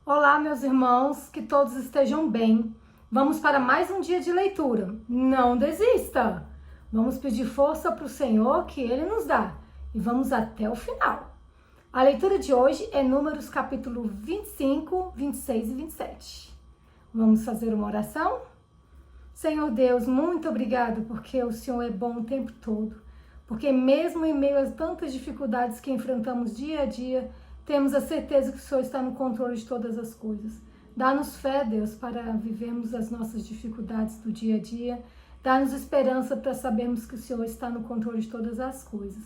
Olá, meus irmãos, que todos estejam bem. Vamos para mais um dia de leitura. Não desista! Vamos pedir força para o Senhor que Ele nos dá e vamos até o final. A leitura de hoje é Números capítulo 25, 26 e 27. Vamos fazer uma oração? Senhor Deus, muito obrigado porque o Senhor é bom o tempo todo. Porque mesmo em meio a tantas dificuldades que enfrentamos dia a dia, temos a certeza que o Senhor está no controle de todas as coisas. Dá-nos fé, Deus, para vivermos as nossas dificuldades do dia a dia. Dá-nos esperança para sabermos que o Senhor está no controle de todas as coisas.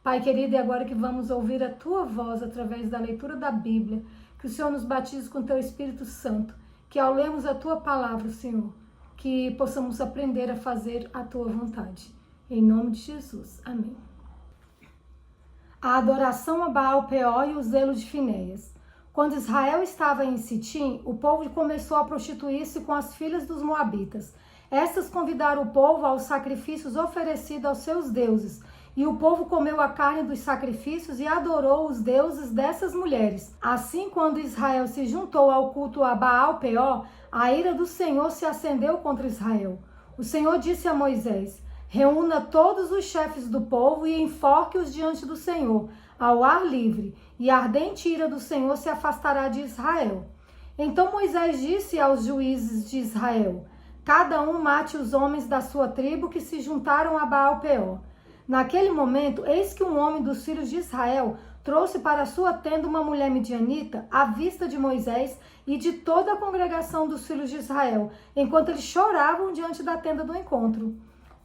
Pai querido, e agora que vamos ouvir a Tua voz através da leitura da Bíblia, que o Senhor nos batize com Teu Espírito Santo, que ao lermos a Tua palavra, Senhor, que possamos aprender a fazer a Tua vontade. Em nome de Jesus. Amém. A adoração a Baal-Peor e o zelo de Finéias. Quando Israel estava em Sitim, o povo começou a prostituir-se com as filhas dos moabitas. Estas convidaram o povo aos sacrifícios oferecidos aos seus deuses, e o povo comeu a carne dos sacrifícios e adorou os deuses dessas mulheres. Assim, quando Israel se juntou ao culto a Baal-Peor, a ira do Senhor se acendeu contra Israel. O Senhor disse a Moisés: reúna todos os chefes do povo e enforque-os diante do Senhor, ao ar livre, e a ardente ira do Senhor se afastará de Israel. Então Moisés disse aos juízes de Israel: cada um mate os homens da sua tribo que se juntaram a Baal-Peor. Naquele momento, eis que um homem dos filhos de Israel trouxe para sua tenda uma mulher midianita à vista de Moisés e de toda a congregação dos filhos de Israel, enquanto eles choravam diante da tenda do encontro.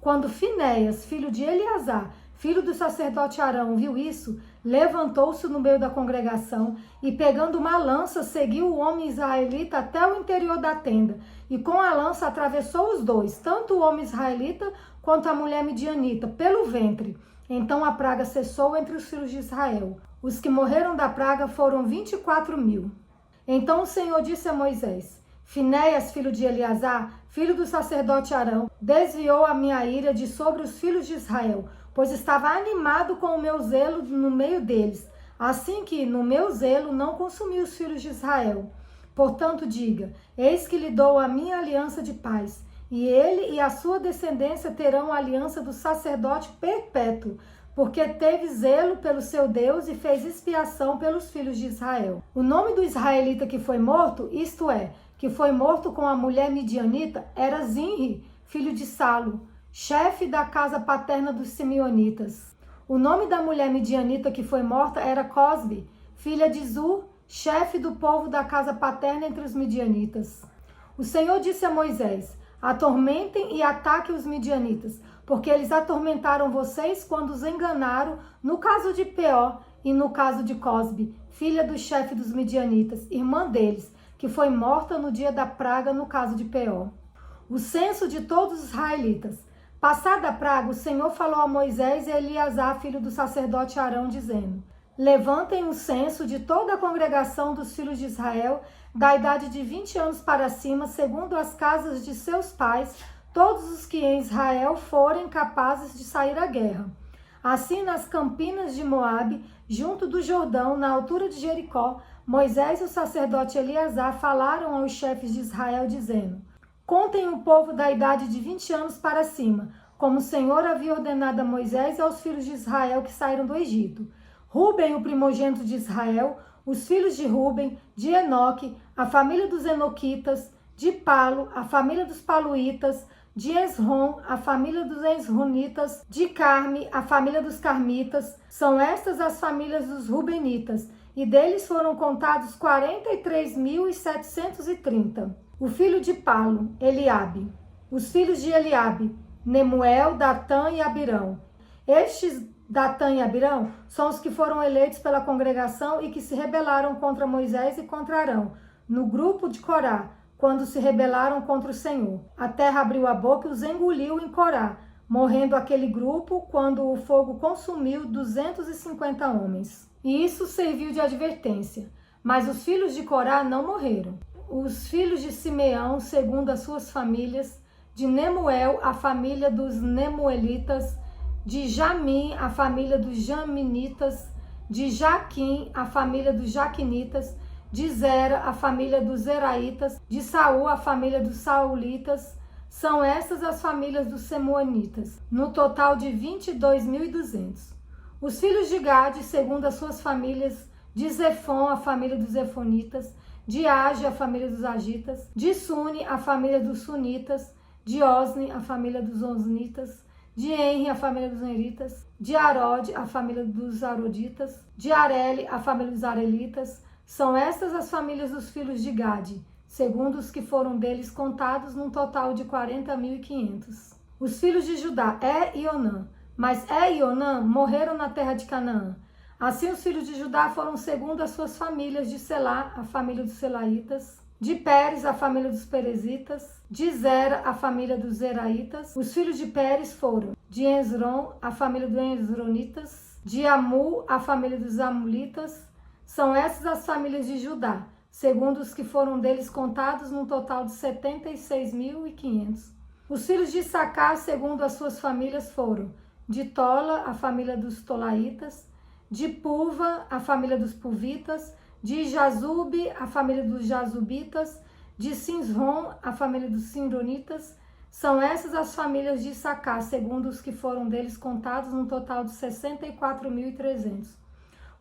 Quando Finéias, filho de Eleazar, filho do sacerdote Arão, viu isso, levantou-se no meio da congregação e, pegando uma lança, seguiu o homem israelita até o interior da tenda, e com a lança atravessou os dois, tanto o homem israelita quanto a mulher midianita, pelo ventre. Então a praga cessou entre os filhos de Israel. Os que morreram da praga foram 24.000. Então o Senhor disse a Moisés: Finéias, filho de Eleazar, filho do sacerdote Arão, desviou a minha ira de sobre os filhos de Israel, pois estava animado com o meu zelo no meio deles, assim que no meu zelo não consumi os filhos de Israel. Portanto diga: eis que lhe dou a minha aliança de paz, e ele e a sua descendência terão a aliança do sacerdote perpétuo, porque teve zelo pelo seu Deus e fez expiação pelos filhos de Israel. O nome do israelita que foi morto, isto é, que foi morto com a mulher midianita, era Zinri, filho de Salo, chefe da casa paterna dos simeonitas. O nome da mulher midianita que foi morta era Cosbi, filha de Zur, chefe do povo da casa paterna entre os midianitas. O Senhor disse a Moisés: atormentem e ataquem os midianitas, porque eles atormentaram vocês quando os enganaram no caso de Peor e no caso de Cosbi, filha do chefe dos midianitas, irmã deles, que foi morta no dia da praga no caso de Peor. O censo de todos os israelitas. Passada a praga, o Senhor falou a Moisés e a Eleazar, filho do sacerdote Arão, dizendo: levantem o censo de toda a congregação dos filhos de Israel, da idade de 20 anos para cima, segundo as casas de seus pais, todos os que em Israel forem capazes de sair à guerra. Assim, nas campinas de Moabe, junto do Jordão, na altura de Jericó, Moisés e o sacerdote Eleazar falaram aos chefes de Israel, dizendo: contem o povo da idade de 20 anos para cima, como o Senhor havia ordenado a Moisés e aos filhos de Israel que saíram do Egito. Rúben, o primogênito de Israel, os filhos de Rúben, de Enoque, a família dos Enoquitas, de Palo, a família dos Paluítas, de Esrom, a família dos Esronitas, de Carme, a família dos Carmitas. São estas as famílias dos Rubenitas, e deles foram contados 43.730. O filho de Palo, Eliabe. Os filhos de Eliabe, Nemuel, Datã e Abirão. Estes Datã e Abirão são os que foram eleitos pela congregação e que se rebelaram contra Moisés e contra Arão, no grupo de Corá, quando se rebelaram contra o Senhor. A terra abriu a boca e os engoliu em Corá, morrendo aquele grupo quando o fogo consumiu 250 homens. E isso serviu de advertência. Mas os filhos de Corá não morreram. Os filhos de Simeão, segundo as suas famílias, de Nemuel, a família dos Nemuelitas, de Jamim, a família dos Jaminitas, de Jaquim, a família dos Jaquinitas, De Zera, a família dos Zeraitas. De Saul, a família dos Saulitas. São essas as famílias dos Semuanitas, no total de 22.200. Os filhos de Gade, segundo as suas famílias: de Zefon, a família dos Zefonitas. De Age, a família dos Agitas. De Suni, a família dos Sunitas. De Osni, a família dos Osnitas. De Enri, a família dos Enritas. De Arode, a família dos Aroditas. De Areli, a família dos Arelitas. São estas as famílias dos filhos de Gade, segundo os que foram deles contados, num total de 40.500. Os filhos de Judá, e Onã. Mas e Onã morreram na terra de Canaã. Assim os filhos de Judá foram segundo as suas famílias: de Selá, a família dos Selaitas. De Pérez, a família dos Perezitas. De Zera, a família dos Zeraitas. Os filhos de Pérez foram: de Esrom, a família dos Esronitas. De Amul, a família dos Amulitas. São essas as famílias de Judá, segundo os que foram deles contados, num total de 76.500. Os filhos de Issacar, segundo as suas famílias, foram: de Tola, a família dos Tolaitas. De Puva, a família dos Puvitas. De Jazube, a família dos Jazubitas. De Sinrom, a família dos Sinronitas. São essas as famílias de Issacar, segundo os que foram deles contados, num total de 64.300.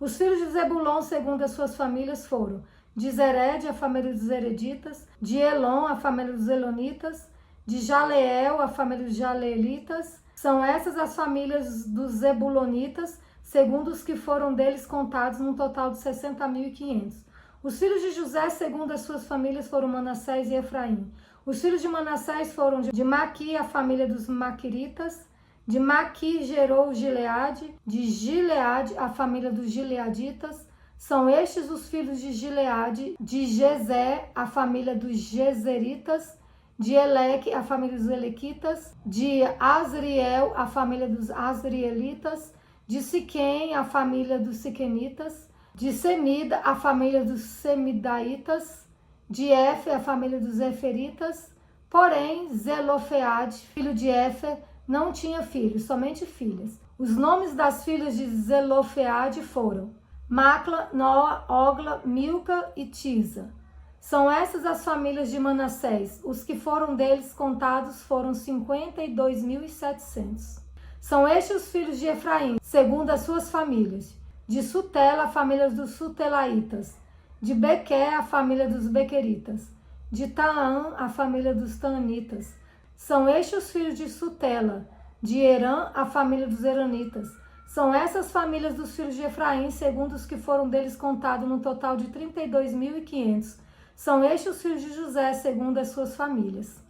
Os filhos de Zebulon, segundo as suas famílias, foram: de Zered, a família dos Zereditas. De Elon, a família dos Elonitas. De Jaleel, a família dos Jaleelitas. São essas as famílias dos Zebulonitas, segundo os que foram deles contados, num total de 60.500. Os filhos de José, segundo as suas famílias, foram Manassés e Efraim. Os filhos de Manassés foram: de Maqui, a família dos Maquiritas. De Maqui gerou Gileade. De Gileade, a família dos Gileaditas. São estes os filhos de Gileade. De Gezé, a família dos Gezeritas. De Eleque, a família dos Elequitas. De Asriel, a família dos Asrielitas. De Siquém, a família dos Siquenitas. De Semida, a família dos Semidaitas. De Éfer, a família dos Eferitas. Porém, Zelofeade, filho de Éfer, não tinha filhos, somente filhas. Os nomes das filhas de Zelofeade foram: Macla, Noa, Ogla, Milca e Tisa. São essas as famílias de Manassés. Os que foram deles contados foram 52.700. São estes os filhos de Efraim, segundo as suas famílias: de Sutela, a família dos Sutelaitas. De Bequer, a família dos Bequeritas. De Taã, a família dos Taanitas. São estes os filhos de Sutela. De Herã, a família dos Heranitas. São essas famílias dos filhos de Efraim, segundo os que foram deles contados, no total de 32.500. São estes os filhos de José, segundo as suas famílias.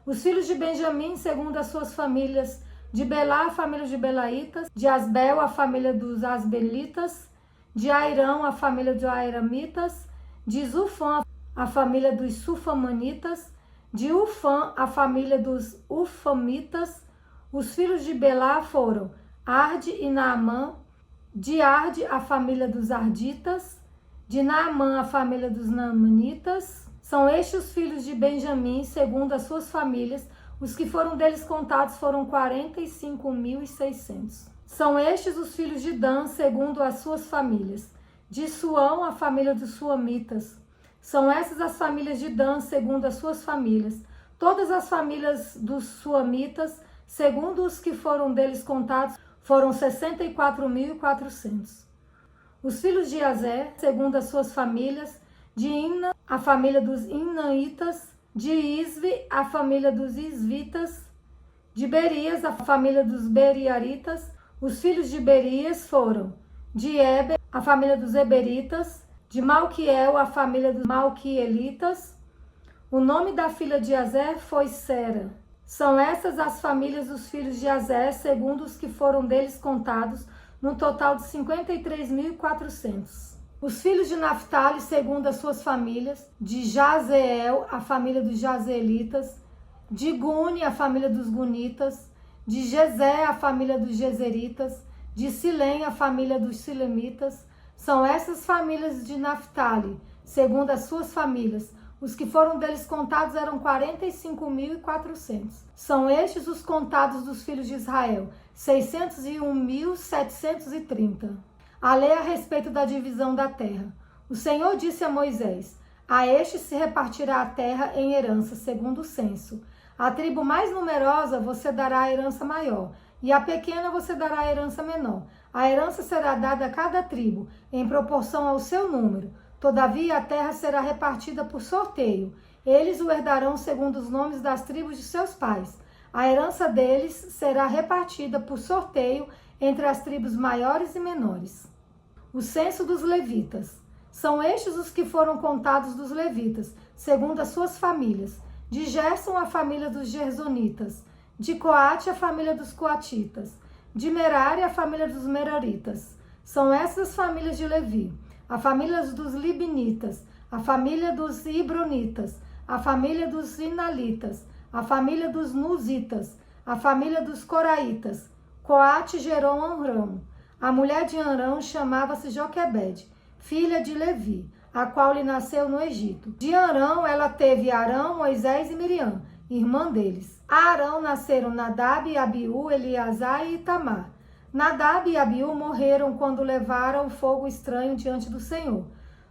Os filhos de Benjamim, segundo as suas famílias: de Belá, a família de Belaitas. De Asbel, a família dos Asbelitas. De Airão, a família de Airamitas. De Zufã, a família dos Sufamanitas. De Ufã, a família dos Ufamitas. Os filhos de Belá foram: Arde e Naamã. De Arde, a família dos Arditas. De Naamã, a família dos Naamanitas. São estes os filhos de Benjamim, segundo as suas famílias. Os que foram deles contados foram 45.600. São estes os filhos de Dan, segundo as suas famílias: de Suão, a família dos Suamitas. São essas as famílias de Dan, segundo as suas famílias. Todas as famílias dos Suamitas, segundo os que foram deles contados, foram 64.400. Os filhos de Azé, segundo as suas famílias: de Imna, a família dos Imnaitas. De Isvi, a família dos Isvitas. De Berias, a família dos Beriaritas. Os filhos de Berias foram: de Eber, a família dos Eberitas. De Malquiel, a família dos Malquielitas. O nome da filha de Azé foi Sera. São essas as famílias dos filhos de Azé, segundo os que foram deles contados, no total de 53.400. Os filhos de Naphtali, segundo as suas famílias: de Jazeel, a família dos Jazeelitas. De Guni, a família dos Gunitas. De Jezé, a família dos Jezeritas. De Silém, a família dos Silemitas. São essas famílias de Naphtali, segundo as suas famílias. Os que foram deles contados eram 45.400. São estes os contados dos filhos de Israel: 601.730. A lei a respeito da divisão da terra. O Senhor disse a Moisés: a este se repartirá a terra em herança, segundo o censo. A tribo mais numerosa você dará a herança maior, e a pequena você dará a herança menor. A herança será dada a cada tribo, em proporção ao seu número. Todavia, a terra será repartida por sorteio. Eles o herdarão segundo os nomes das tribos de seus pais. A herança deles será repartida por sorteio entre as tribos maiores e menores. O censo dos levitas. São estes os que foram contados dos levitas, segundo as suas famílias. De Gerson, a família dos Gersonitas. De Coate, a família dos Coatitas. De Merari, a família dos Meraritas. São essas as famílias de Levi. A família dos Libinitas. A família dos Ibronitas. A família dos Inalitas. A família dos Nuzitas. A família dos Coraitas. Coate gerou Amrão. A mulher de Arão chamava-se Joquebede, filha de Levi, a qual lhe nasceu no Egito. De Arão ela teve Arão, Moisés e Miriam, irmã deles. A Arão nasceram Nadab, Abiú, Eleazar e Itamar. Nadab e Abiú morreram quando levaram fogo estranho diante do Senhor.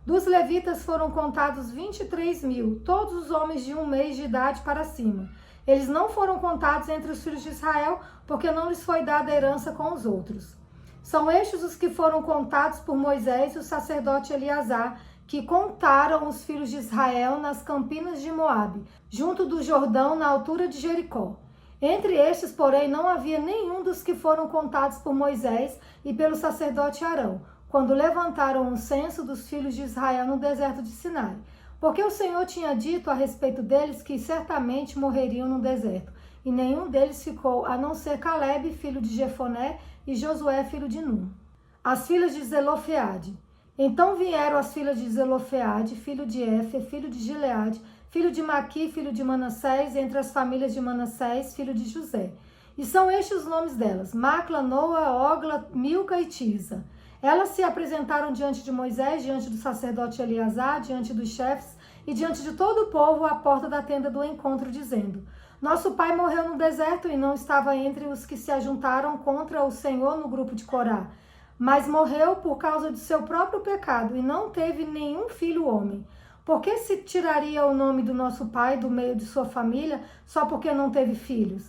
Dos levitas foram contados 23.000, todos os homens de 1 mês de idade para cima. Eles não foram contados entre os filhos de Israel, porque não lhes foi dada herança com os outros. São estes os que foram contados por Moisés e o sacerdote Eleazar, que contaram os filhos de Israel nas campinas de Moabe, junto do Jordão, na altura de Jericó. Entre estes, porém, não havia nenhum dos que foram contados por Moisés e pelo sacerdote Arão, quando levantaram o censo dos filhos de Israel no deserto de Sinai. Porque o Senhor tinha dito a respeito deles que certamente morreriam no deserto, e nenhum deles ficou, a não ser Calebe, filho de Jefoné, e Josué, filho de Nun. As filhas de Zelofeade. Então vieram as filhas de Zelofeade, filho de Éfer, filho de Gileade, filho de Maqui, filho de Manassés, entre as famílias de Manassés, filho de José. E são estes os nomes delas: Macla, Noa, Ogla, Milca e Tisa. Elas se apresentaram diante de Moisés, diante do sacerdote Eleazar, diante dos chefes e diante de todo o povo à porta da tenda do encontro, dizendo: nosso pai morreu no deserto e não estava entre os que se ajuntaram contra o Senhor no grupo de Corá, mas morreu por causa de seu próprio pecado e não teve nenhum filho homem. Por que se tiraria o nome do nosso pai do meio de sua família só porque não teve filhos?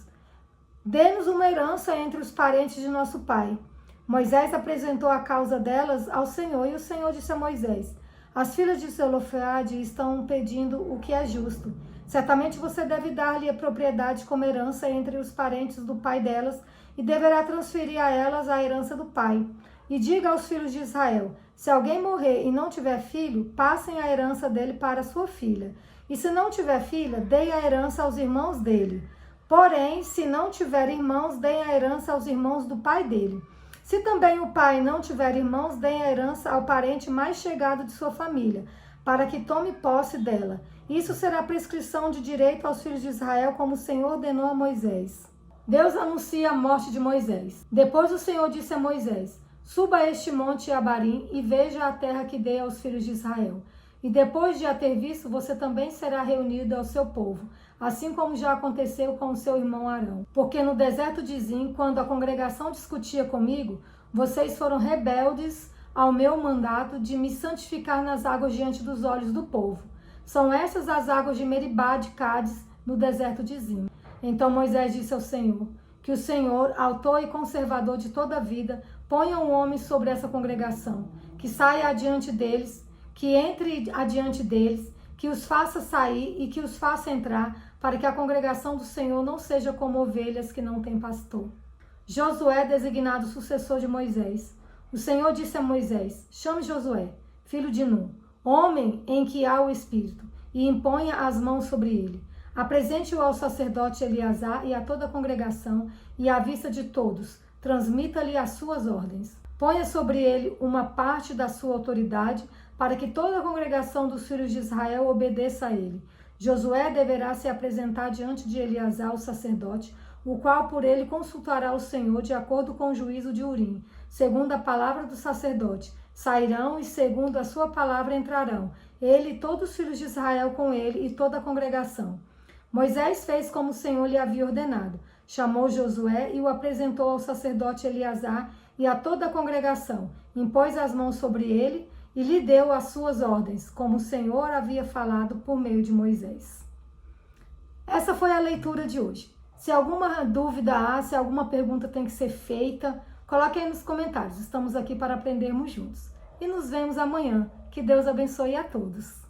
Dê-nos uma herança entre os parentes de nosso pai. Moisés apresentou a causa delas ao Senhor, e o Senhor disse a Moisés: as filhas de Zelofeade estão pedindo o que é justo. Certamente você deve dar-lhe a propriedade como herança entre os parentes do pai delas, e deverá transferir a elas a herança do pai. E diga aos filhos de Israel: se alguém morrer e não tiver filho, passem a herança dele para sua filha. E se não tiver filha, deem a herança aos irmãos dele. Porém, se não tiver irmãos, deem a herança aos irmãos do pai dele. Se também o pai não tiver irmãos, deem a herança ao parente mais chegado de sua família, para que tome posse dela. Isso será prescrição de direito aos filhos de Israel, como o Senhor ordenou a Moisés. Deus anuncia a morte de Moisés. Depois o Senhor disse a Moisés: suba a este monte Abarim e veja a terra que dei aos filhos de Israel. E depois de a ter visto, você também será reunido ao seu povo, assim como já aconteceu com o seu irmão Arão. Porque no deserto de Zim, quando a congregação discutia comigo, vocês foram rebeldes ao meu mandato de me santificar nas águas diante dos olhos do povo. São essas as águas de Meribá de Cádiz, no deserto de Zim. Então Moisés disse ao Senhor: que o Senhor, autor e conservador de toda a vida, ponha um homem sobre essa congregação, que saia adiante deles, que entre adiante deles, que os faça sair e que os faça entrar, para que a congregação do Senhor não seja como ovelhas que não têm pastor. Josué, designado sucessor de Moisés. O Senhor disse a Moisés: chame Josué, filho de Nun, homem em que há o Espírito, e imponha as mãos sobre ele. Apresente-o ao sacerdote Eleazar e a toda a congregação, e à vista de todos, transmita-lhe as suas ordens. Ponha sobre ele uma parte da sua autoridade, para que toda a congregação dos filhos de Israel obedeça a ele. Josué deverá se apresentar diante de Eleazar, o sacerdote, o qual por ele consultará o Senhor de acordo com o juízo de Urim, segundo a palavra do sacerdote. Sairão e segundo a sua palavra entrarão, ele e todos os filhos de Israel com ele e toda a congregação. Moisés fez como o Senhor lhe havia ordenado. Chamou Josué e o apresentou ao sacerdote Eleazar e a toda a congregação. Impôs as mãos sobre ele e lhe deu as suas ordens, como o Senhor havia falado por meio de Moisés. Essa foi a leitura de hoje. Se alguma dúvida há, se alguma pergunta tem que ser feita, coloque aí nos comentários. Estamos aqui para aprendermos juntos. E nos vemos amanhã. Que Deus abençoe a todos.